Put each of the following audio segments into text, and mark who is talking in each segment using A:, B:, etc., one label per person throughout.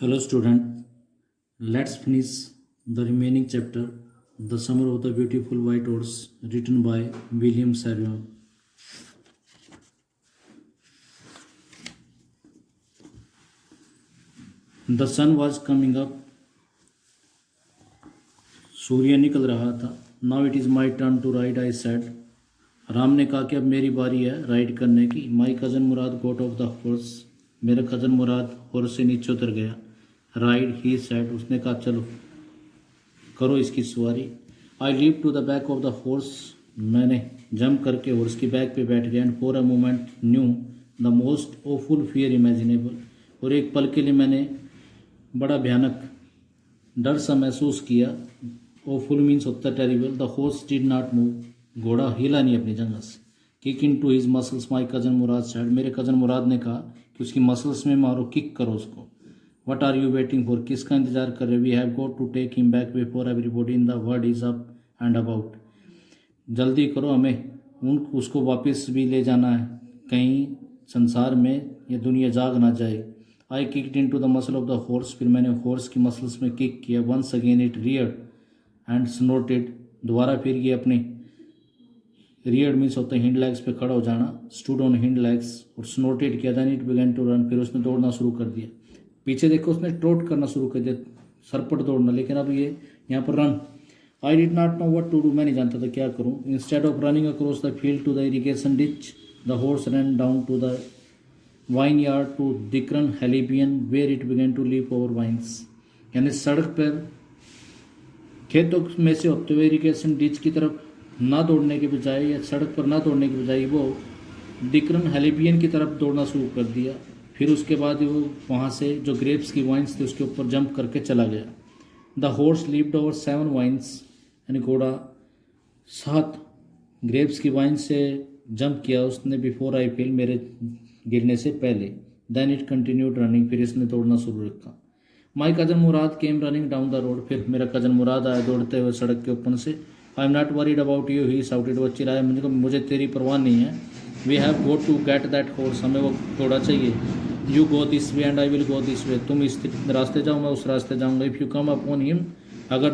A: Hello, student. Let's finish the remaining chapter, The Summer of the Beautiful White Horse, written by William Samuel. The sun was coming up. सूर्य निकल रहा था. Now it is my turn to ride, I said. Ram ने कहा कि अब मेरी बारी है राइड करने की. My cousin Murad got off the horse. मेरा कज़न मुराद हॉर्स से नीचे उतर गया. राइड, ही सेड, उसने कहा चलो करो इसकी सवारी. I leap to the back of the horse. मैंने जंप करके हॉर्स की बैक पे बैठ गया. And for a moment knew the most awful fear imaginable. और एक पल के लिए मैंने बड़ा भयानक डर सा महसूस किया. ओफुल मीन्स होता है terrible. The horse did not move. घोड़ा हिला नहीं अपनी जगह से. Kick in to his muscles my cousin Murad said. मेरे कज़न मुराद ने कहा कि उसकी मसल्स में मारो, किक करो उसको. What are you waiting for. किसका इंतजार कर रहे. We have got to take him back before everybody in the world is up and about. जल्दी करो, हमें उसको वापस भी ले जाना है, कहीं संसार में ये दुनिया जाग ना जाए. I kicked into the muscle of the horse. फिर मैंने हॉर्स की मसल्स में किक किया. Once again it reared and snorted. दोबारा फिर ये अपने रियर्ड मीन्स होता है हिंड लेग्स पे खड़ा हो जाना. Stood on hind legs. और स्नोटेड किया. Then it began to run. फिर उसने दौड़ना शुरू कर दिया. पीछे देखो उसने ट्रोट करना शुरू कर दिया, सरपट दौड़ना. लेकिन अब ये यहाँ पर run. I did not know what to do. मैं नहीं जानता था क्या करूँ. Instead of running across the field to the irrigation ditch the horse ran down to the vineyard to Dikran Halabian where it began to leap over vines. यानी सड़क पर खेतों में से होते हुए इरिगेशन डिच की तरफ ना दौड़ने के बजाय, या सड़क पर ना दौड़ने के बजाय वो दिक्रन हेलिबियन की तरफ दौड़ना शुरू कर दिया. फिर उसके बाद वो वहाँ से जो ग्रेप्स की वाइन्स थी उसके ऊपर जंप करके चला गया. The horse leaped over 7 vines. यानी घोड़ा 7 ग्रेप्स की वाइन से जंप किया उसने. बिफोर आई फील, मेरे गिरने से पहले. Then it continued running. फिर इसने दौड़ना शुरू रखा. My cousin Mourad came running down the road. फिर मेरा कज़न मुराद आया दौड़ते हुए सड़क के ऊपर से. I am not worried about you, he shouted. वो चिल्लाया, मुझे तेरी परवाह नहीं है. We have got to get that horse. हमें वो घोड़ा चाहिए. You go this way and I will go this way. तुम इस रास्ते जाओ, मैं उस रास्ते जाऊँगा. If you come upon him, अगर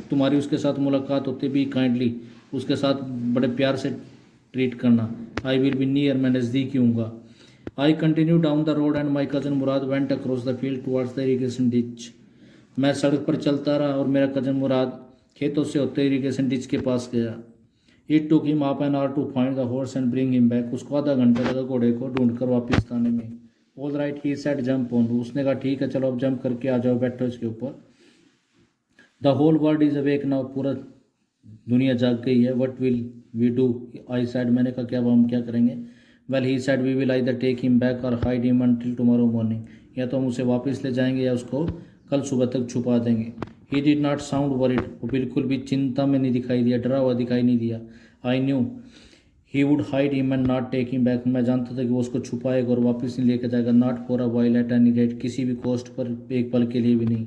A: तुम्हारी उसके साथ मुलाकात होती, भी काइंडली, उसके साथ बड़े प्यार से ट्रीट करना. आई विल बी नियर, मैं नज़दीक ही हूँगा. I continue down the road and my cousin Mourad went across the field towards the irrigation ditch. मैं सड़क पर चलता रहा और मेरा कज़न मुराद खेतों से होते इरिगेशन डिच के पास गया. It took him half an hour to find the horse and bring him back. उसको आधा घंटा लगा घोड़े को ढूंढ कर वापस लाने में. All right, he said jump on. उसने कहा ठीक है चलो अब जंप करके आ जाओ, बैठो इसके ऊपर. The whole world is awake now. पूरा दुनिया जाग गई है. What will we do, I said. मैंने कहा क्या, अब हम क्या करेंगे. Well, he said we will either take him back or hide him until tomorrow morning. या तो हम उसे वापस ले जाएंगे या उसको कल सुबह तक छुपा देंगे. He did not sound worried. वो बिल्कुल भी चिंता में नहीं दिखाई दिया, डरा हुआ दिखाई नहीं दिया. I knew he would hide him and not take him back. मैं जानता था कि वो उसको छुपाएगा और वापस नहीं लेकर जाएगा. Not for a while at any rate. किसी भी कॉस्ट पर, एक पल के लिए भी नहीं.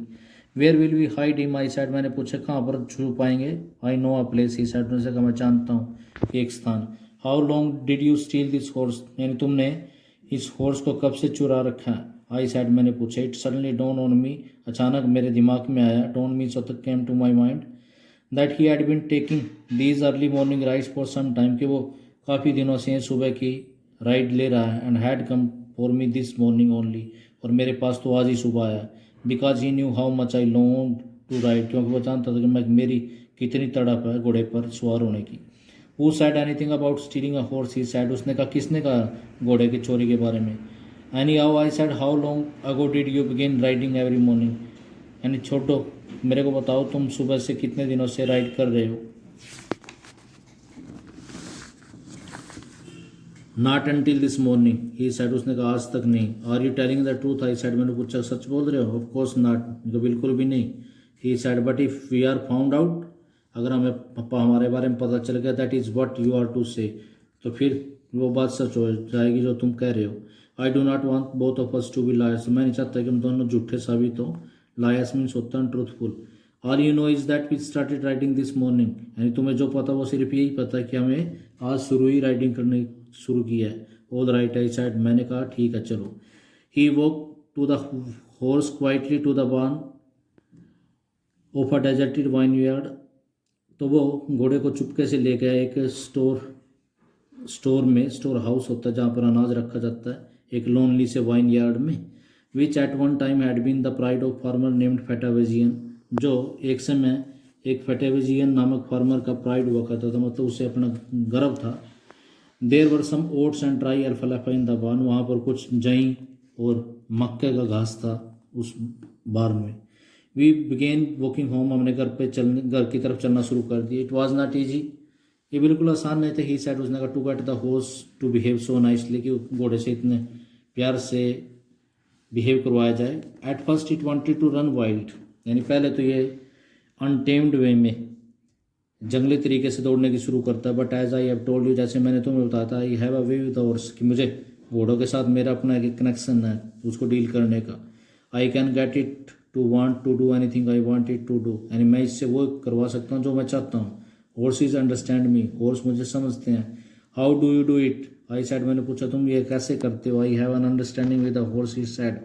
A: Where will we hide him, I said. मैंने पूछा कहाँ पर छुपाएंगे. I know a place, he said. उन्होंने कहा मैं जानता हूँ एक स्थान. How long did you steal this horse. यानी तुमने इस हॉर्स को कब से चुरा रखा है. I said. मैंने पूछा. It suddenly dawned on me. अचानक मेरे दिमाग में आया. Dawn means of the came to my mind that he had been taking these early morning rides for some time. कि वो काफ़ी दिनों से सुबह की राइड ले रहा है. And had come for me this morning only. और मेरे पास तो आज ही सुबह आया. Because he knew how much I long to ride. क्योंकि वो जानता था कि मैं मेरी कितनी तड़प है घोड़े पर सवार होने की. Who said anything about stealing a horse, he said. उसने कहा किसने कहा घोड़े की चोरी के बारे में. Anyhow, I said, how long ago did you begin riding every morning. यानी छोटो, मेरे को बताओ तुम सुबह से कितने दिनों से राइड कर रहे हो. Not until this morning, he said. उसने कहा आज तक नहीं. Are you telling the truth, I said. मैंने पूछा सच बोल रहे हो. Of course not. तो बिल्कुल भी नहीं. He said, but if we are found out, अगर हमें हमारे बारे में पता चल गया, that is what you are to say, तो फिर वो बात सच हो जाएगी जो तुम कह रहे हो. I do not want both of us to be liars. मैं नहीं चाहता कि हम दोनों झूठे साबित हो. लायर्स मीन्स होता है truthful. All you know is that we started riding this morning. यानी तुम्हें जो पता वो सिर्फ यही पता है कि हमें आज शुरू ही राइडिंग करने शुरू किया है. All right, I said. मैंने कहा ठीक है चलो. He walk to the horse quietly to the barn of a deserted vineyard. तो वो घोड़े को चुपके से ले गया एक स्टोर हाउस होता है जहाँ पर अनाज रखा जाता है एक लोनली से वाइन यार्ड में, which at one time had been the pride of farmer named Fetvajian, जो एक समय एक फेटावेजियन नामक फार्मर का प्राइड हुआ करता था, मतलब उसे अपना गर्व था। There were some oats and dry अल्फाल्फा इन द बार्न, वहाँ पर कुछ जई और मक्के का घास था उस बार्न में। वी बिगेन वॉकिंग होम, हमने घर की तरफ चलना शुरू कर दिया। इट वॉज नॉट ईजी, ये बिल्कुल आसान नहीं थे। ही सेड, उसने कहा, to get the horse to behave so nicely, कि घोड़े से इतने प्यार से बिहेव करवाया जाए। At first it wanted to run wild, यानी पहले तो ये अनटेम्ड वे में जंगली तरीके से दौड़ने की शुरू करता है। But as I have told you, जैसे मैंने तुम्हें बताया था, I have a way with horse, कि मुझे घोड़ों के साथ मेरा अपना एक कनेक्शन है उसको डील करने का। I can get it to want to do anything I want it to do, यानी मैं इससे वो करवा सकता हूँ जो मैं चाहता हूँ। हॉर्सेस अंडरस्टैंड मी, हॉर्स मुझे समझते हैं। How do you do it, I said, मैंने पूछा तुम ये कैसे करते हो। I have an understanding with the horse, he said,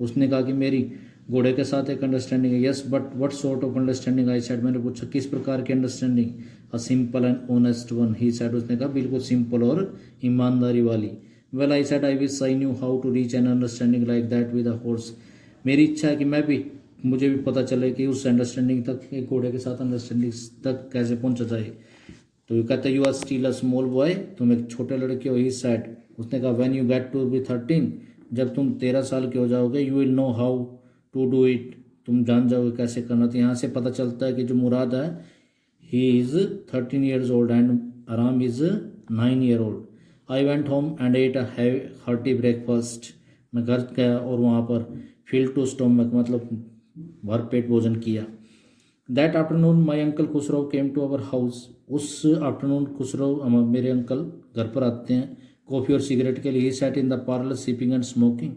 A: उसने कहा कि मेरी घोड़े के साथ एक अंडरस्टैंडिंग है। Yes but what sort of understanding, I said, मैंने पूछा किस प्रकार की understanding. A simple and honest one, he said, उसने कहा बिल्कुल सिंपल और ईमानदारी वाली। Well I said, I wish I knew how to reach an understanding like that with a horse, मेरी इच्छा है कि मुझे भी पता चले कि उस अंडरस्टैंडिंग तक, एक घोड़े के साथ अंडरस्टैंडिंग तक कैसे पहुंचा जाए। तो ये कहते, you are still a small boy, तुम एक छोटे लड़के हो। ही सेड, उसने कहा, when you get to be 13, जब तुम 13 साल के हो जाओगे, you will know how to do it, तुम जान जाओगे कैसे करना। तो यहाँ से पता चलता है कि जो मुराद है, he is 13 years old and Aram is 9 year old. I went home and ate a hearty breakfast, मैं घर गया और वहाँ पर फील टू स्टोमक, मतलब भरपेट भोजन किया। That afternoon my uncle Khosrove came to our house, उस आफ्टरनून खुसरो मेरे अंकल घर पर आते हैं कॉफ़ी और सिगरेट के लिए। He sat in the parlour sipping and smoking,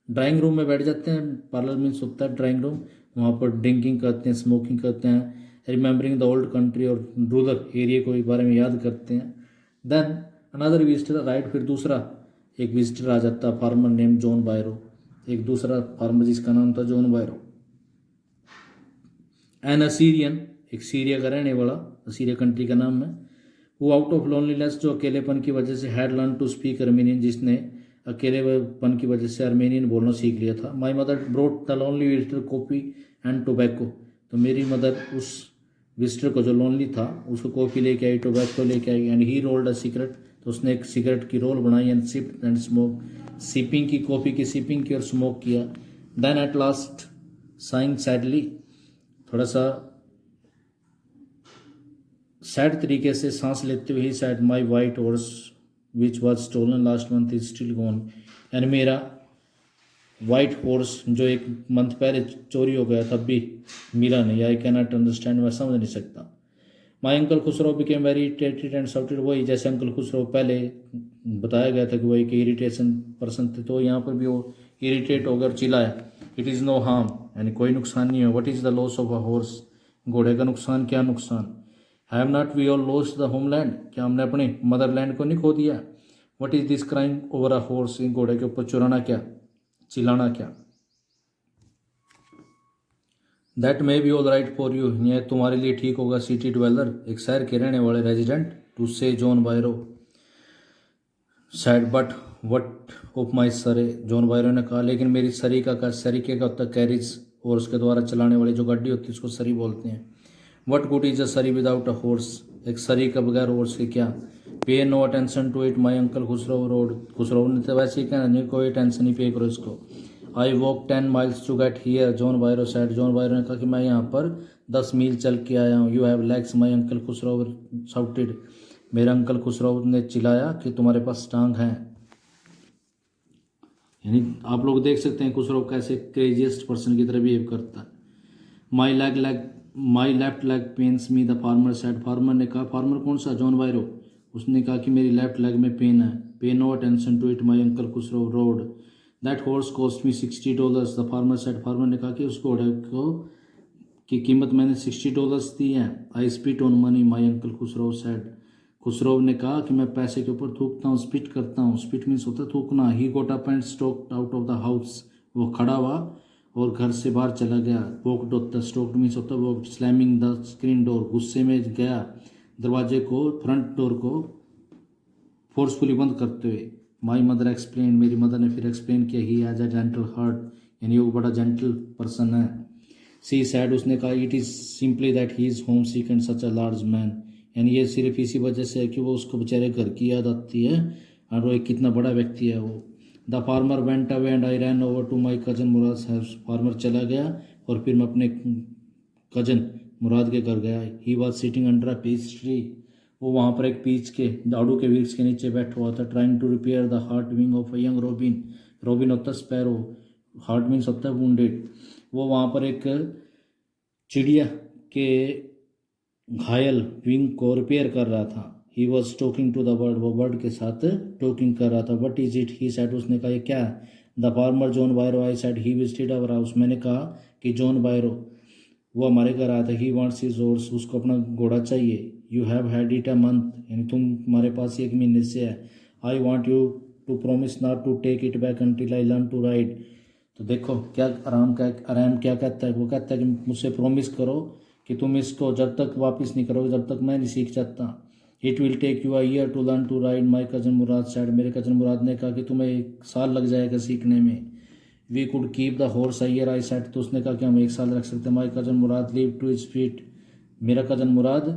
A: drawing room में बैठ जाते हैं। पार्लर मीन्स होता है ड्राइंग रूम, वहाँ पर ड्रिंकिंग करते हैं, स्मोकिंग करते हैं, रिमेंबरिंग द ओल्ड कंट्री और रूरल एरिया को बारे में याद करते हैं। देन अनदर विजिटर राइट, फिर दूसरा एक विजिटर आ जाता है, फार्मर नेम जॉन बायरो, एक दूसरा फार्मर जिसका नाम था जॉन बायरो। एन असीरियन, एक सीरिया का रहने वाला, असीरिया कंट्री का नाम है। वो आउट ऑफ लोनलीनेस, जो अकेलेपन की वजह से, had learn to speak Armenian, जिसने अकेलेपन की वजह से अर्मेनियन बोलना सीख लिया था। My mother brought the lonely visitor coffee and tobacco, तो मेरी मदर उस विजिटर को जो लोनली था उसको कॉफ़ी लेके आई, टोबैको लेके आई। And he rolled a cigarette, तो उसने एक सिगरेट की रोल बनाई। And sip and smoke, sipping की, कॉफ़ी की सिपिंग की और स्मोक किया। Then at last sighing sadly, थोड़ा सा सैड तरीके से सांस लेते हुए, he said, my white horse which was stolen last month is still gone, यानी मेरा वाइट हॉर्स जो एक मंथ पहले चोरी हो गया था अभी मिला नहीं। आई कैन नॉट अंडरस्टैंड, मैं समझ नहीं सकता। माई uncle Khusro became very irritated and shouted, वही जैसे अंकल खुसरो पहले बताया गया था कि वही के इरिटेशन पर्सन थे, तो यहाँ पर भी वो इरिटेट होकर चिल्लाया। इट इज़ नो हार्म, यानी कोई नुकसान नहीं है। What is the loss of a horse, घोड़े का नुकसान, क्या नुकसान। Have not we all lost the homeland, क्या हमने अपने मदरलैंड को नहीं खो दिया। What is this crime over a horse, इन घोड़े के ऊपर चुराना क्या, चिल्लाना क्या। That may be all right for you, यह तुम्हारे लिए ठीक होगा। सिटी डवेलर, एक शहर के रहने वाले रेजिडेंट, टू से John Byro sad, but what of my सरे, जॉन बायरो ने कहा, लेकिन मेरी सरी का सरीके का होता कैरिज, और उसके द्वारा चलाने वाली जो गाड़ी होती है उसको सरी बोलते हैं। वट गुड इज अ सरी विदाउट अ हॉर्स, एक सरी का बगैर हॉर्स के क्या। Pay no attention to it my uncle Khosrove roared, Khosrove ने तो वैसे ही कहना नहीं, कोई टेंशन नहीं पे करो इसको। I walk 10 miles to get here, John Byro said, John Byro ने कहा कि मैं यहाँ पर 10 मील चल के आया हूँ। You have legs my uncle Khusro shouted, मेरा अंकल खुसरो ने चिल्लाया कि तुम्हारे पास टांग हैं। यानी आप लोग देख सकते हैं खुसरो कैसे क्रेजिएस्ट पर्सन की तरह बिहेव करता है। My left leg pens me, the farmer said, farmer ने कहा, फार्मर कौन सा, जॉन बायरो, उसने कहा कि मेरी लेफ्ट लेग में पेन है। Pay no attention to it my uncle Khosrove roared, that horse cost me $60, the farmer said, farmer ने कहा कि उस घोड़े को की कीमत मैंने $60 दी है। आई spit on money my uncle Khusro sad, Khusro ने कहा कि मैं पैसे के ऊपर थूकता हूँ, स्पिट करता हूँ। स्पिट मीन्स होता है थूकना। He got up and stalked out of the house, वो खड़ा हुआ और घर से बाहर चला गया। वॉकड होता स्टॉक्ड मीन्स होता walked, slamming the screen door, गुस्से में गया दरवाजे को, फ्रंट डोर को फोर्सफुली बंद करते हुए। माई मदर एक्सप्लेन, मेरी मदर ने फिर एक्सप्लेन किया, he has a gentle heart, यानी वो बड़ा जेंटल पर्सन है। सी सैड, उसने कहा, it is simply that he is home sick and such a large man, यानी ये सिर्फ इसी वजह से है कि वो उसको बेचारे घर की याद आती है और वो एक कितना बड़ा व्यक्ति है वो। The farmer went away and I ran over to my cousin Mourad house, farmer चला गया और फिर मैं अपने कजन मुराद के घर गया। He was sitting under a peach tree, वो वहाँ पर एक पीच के झाड़ू के वृक्ष के नीचे बैठा हुआ था। Trying to repair the hurt wing of a young robin, robin होता है स्पैरो, हार्ट मीन्स होता है वुंडेड। वो वहाँ पर एक चिड़िया के घायल विंग को रिपेयर कर रहा था। He was talking to the bird, वो बर्ड के साथ टॉकिंग कर रहा था। What is it, he said, उसने कहा ये क्या है। The farmer John Byro, I said, he visited our house, मैंने कहा कि जॉन बायरो वो हमारे घर आया था। ही वांट्स हिज हॉर्स, उसको अपना घोड़ा चाहिए। You have had it a month, यानी तुम्हारे पास 1 महीने से है। I want you to promise not to take it back until I learn to ride. तो देखो क्या आराम क्या कहता है, वो कहता है कि मुझसे प्रॉमिस करो कि तुम इसको जब तक वापस नहीं करोगे जब तक मैं नहीं सीख जाता। It will take you a year to learn to ride, my cousin Mourad said, मेरे कजन मुराद ने कहा कि तुम्हें 1 साल लग जाएगा सीखने में। We could keep the horse a year, I said, तो उसने कहा कि हम 1 साल रख सकते हैं। माई कजन मुराद लीव टू हिज फीट, मेरा कजन मुराद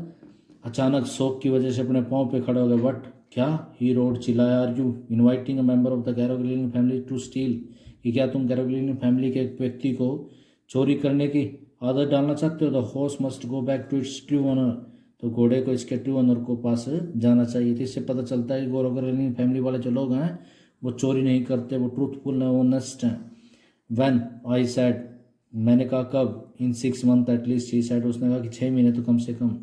A: अचानक शौक की वजह से अपने पाँव पे खड़ा हो गया। वट, क्या, ही रोड, चिल्लाया, are you inviting a member of the Garoghlanian family to steal, कि क्या तुम गैरोग्लिन फैमिली के एक व्यक्ति को चोरी करने की आदत डालना चाहते हो। The horse must go back to its true owner, तो घोड़े को इसके ट्रू ऑनर को पास जाना चाहिए। तो इससे पता चलता है कि गैरोग्लिन फैमिली वाले जो लोग हैं वो चोरी नहीं करते, वो ट्रूथफुल है, ऑनेस्ट हैं। व्हेन, आई सेड, मैंने कहा कब। In 6 month at least, he said, उसने कहा कि 6 महीने तो कम से कम।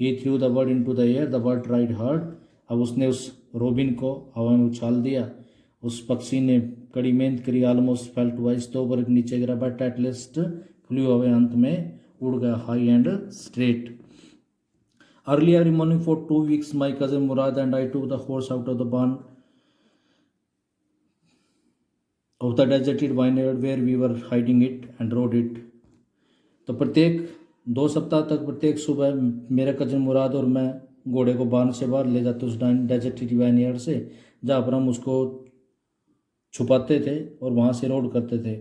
A: He threw the bird into the air, the bird tried hard, अब उसने उस रोबिन को हवा में उछाल दिया। उस पक्षी ने कड़ी मेहनत करी। ऑलमोस्ट फेल टू वाइस, तो ऊपर नीचे गिरा, but at least flew away, अंत में उड़ गया high and straight. Early every morning for 2 weeks my cousin Mourad and I took the horse out of the barn of the deserted vineyard where we were hiding it and rode it। तो प्रत्येक 2 सप्ताह तक प्रत्येक सुबह मेरा cousin मुराद और मैं घोड़े को बार्न से बाहर ले जाते उस डेजर्टेड वाइनयार्ड से, जहाँ पर हम उसको छुपाते थे और वहाँ से रोड करते थे।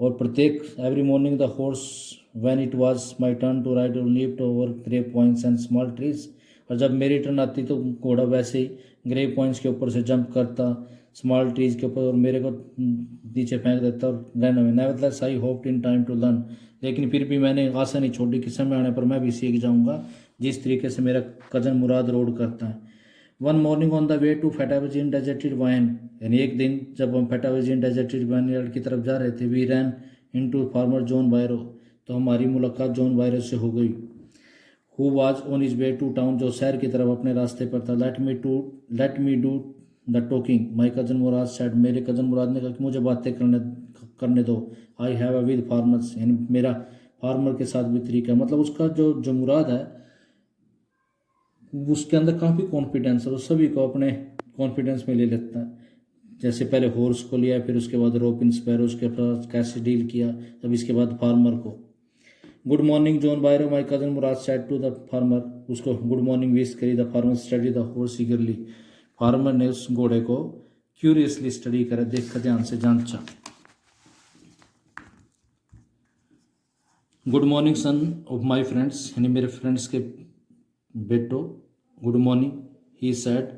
A: और प्रत्येक every morning the horse when it was my turn to ride leaped over grape points and small trees, और जब मेरी टर्न आती तो घोड़ा वैसे ही ग्रेप पॉइंट्स के ऊपर से जंप करता, स्मॉल ट्रीज के ऊपर, और मेरे को नीचे फेंक देता और run away. Nevertheless I hoped in time to learn, लेकिन फिर भी मैंने आशा नहीं छोड़ी कि समय आने पर मैं भी सीख जाऊंगा जिस तरीके से मेरा कजन मुराद रोड करता है। One morning on the way to Fetvajian deserted vine, यानी एक दिन जब हम फेटावेजिन डेजर्टेड वाइनयार्ड की तरफ जा रहे थे, we ran into farmer John Byro, तो हमारी मुलाकात जॉन बायरो से हो गई। Who was on his way to town, जो शहर की तरफ अपने रास्ते पर था। Let me do the talking, my cousin Mourad said, मेरे कजन मुराद ने कहा कि मुझे बातें करने दो। I have a with farmers, यानी मेरा फार्मर के साथ भी तरीका, मतलब उसका जो मुराद है उसके अंदर काफ़ी कॉन्फिडेंस है, वो सभी को अपने कॉन्फिडेंस में ले लेता है। जैसे पहले हॉर्स को लिया, फिर उसके बाद रोबिन स्पैरो, उसके पास कैसे डील किया, तब इसके बाद फार्मर को। Good morning John Byro, my cousin Mourad said to the farmer, उसको गुड मॉर्निंग विश करी। The farmer study the horse eagerly, फार्मर ने उस घोड़े को क्यूरियसली स्टडी करा, देखा, ध्यान से जांचा। Good morning son of my friends, यानी मेरे फ्रेंड्स के बेटो, good morning. He said,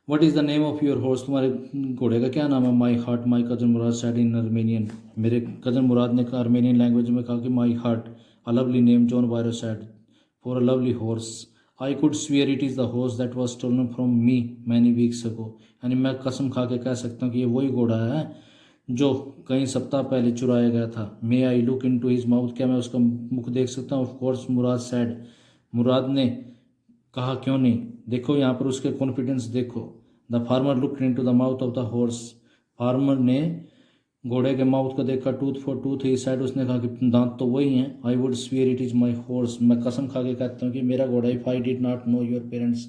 A: what is the name of your horse, तुम्हारे घोड़े का क्या नाम है। My heart, my cousin Mourad said in Armenian, मेरे कजन मुराद ने कहा अर्मेनियन लैंग्वेज में कहा कि my heart, a lovely name, John बायरो said, for a lovely horse. I could severe it is the horse that was stolen from me many weeks ago, यानी मैं कसम खा के कह सकता हूँ कि ये वही घोड़ा है जो कई सप्ताह पहले चुराया गया था। May I look in to his mouth, क्या मैं उसका मुख देख सकता हूँ। Of course Mourad said, Mourad ने कहा क्यों नहीं। देखो यहाँ पर उसके कॉन्फिडेंस देखो। The farmer looked into the mouth of the horse, farmer ने घोड़े के माउथ को देखा। Tooth for tooth, he side, उसने कहा कि दांत तो वही हैं। I would severe it is my horse, मैं कसम खा के कहता हूँ कि मेरा घोड़ा। If I did not know your parents,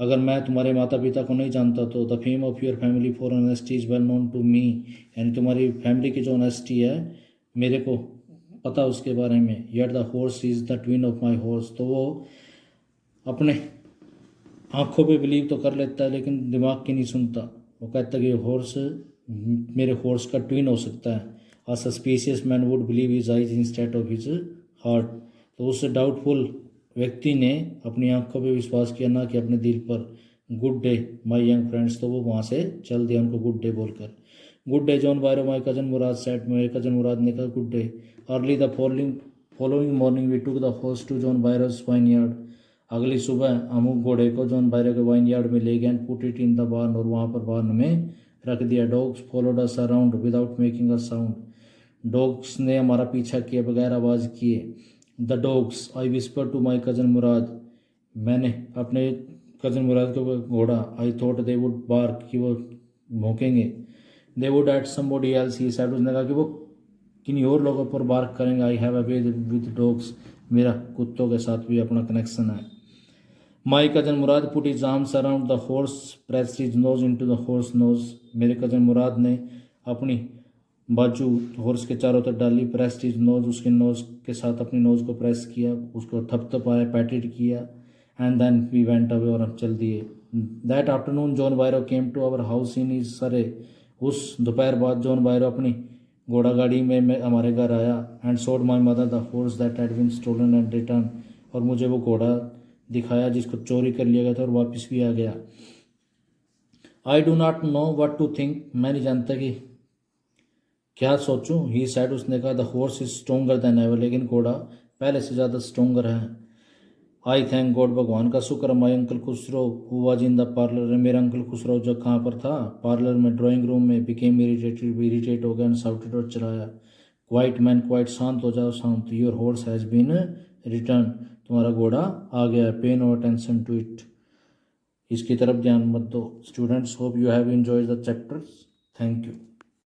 A: अगर मैं तुम्हारे माता पिता को नहीं जानता तो the fame of your family for honesty is well known to me, यानी तुम्हारी फैमिली की जो ऑनेस्टी है मेरे को पता उसके बारे में। Yet the horse is the twin of my horse, तो वो अपने आँखों पे बिलीव तो कर लेता है लेकिन दिमाग की नहीं सुनता। वो कहता है कि हॉर्स मेरे हॉर्स का ट्विन हो सकता है। A suspicious man would believe his eyes instead of his heart, तो उस डाउटफुल व्यक्ति ने अपनी आंखों पे विश्वास किया ना कि अपने दिल पर। Good day my young friends, तो वो वहाँ से चल दिया उनको गुड डे बोलकर। Good day John Byro my cousin Mourad said, मेरे कजन मुराद ने कहा good day. Early the following morning we took the horse to John Byro's vineyard, अगली सुबह हम घोड़े को जॉन बायरो के वाइन यार्ड में ले गए and put it in the barn, और वहाँ पर बार्न में रख दिया। Dogs followed us around without making a sound, dogs ने हमारा पीछा किए बगैर आवाज़ किए। The dogs I whisper to my cousin Mourad, मैंने अपने कज़न मुराद को घोड़ा। I thought they would bark, कि वो भौंकेंगे। They would at somebody else, he said, उसने कहा कि वो किन्हीं और लोगों पर बार्क करेंगे। I have a way with dogs, मेरा कुत्तों के साथ भी अपना कनेक्शन है। My cousin Mourad put his arms around the horse pressed his nose into the horse nose, मेरे कज़न मुराद ने अपनी बाजू हॉर्स के चारों तरफ डाली। प्रेस्ड हिज नोज, उसके नोज के साथ अपनी नोज को प्रेस किया, उसको थपथपाया, पैटेड किया। And then we went away, और हम चल दिए। That afternoon John Byro came to our house in his surrey, उस दोपहर बाद जॉन बायरो अपनी घोड़ा गाड़ी में हमारे घर आया। And showed my mother the horse that had been stolen and return, और मुझे वो घोड़ा दिखाया जिसको चोरी कर लिया गया था और वापस भी आ गया। I do not know what to think, मैं नहीं जानता कि क्या सोचूं। ही सैड, उसने कहा the horse is stronger then ever, लेकिन घोड़ा पहले से ज़्यादा स्ट्रोंगर है। आई थैंक गॉड, भगवान का शुक्र। माई uncle Khusro who was in the parlour, मेरा अंकल खुसरो जो कहाँ पर था, पार्लर में, ड्राइंग रूम में। बिकेम इरिटेट हो गया एंड शाउटेड, और चलाया। क्वाइट मैन क्वाइट, शांत हो जाओ शांत। Your horse has been return, तुम्हारा घोड़ा आ गया। पे नो अटेंशन टू इट, इसकी तरफ ध्यान मत दो। Students, hope you have enjoyed the chapters. Thank you.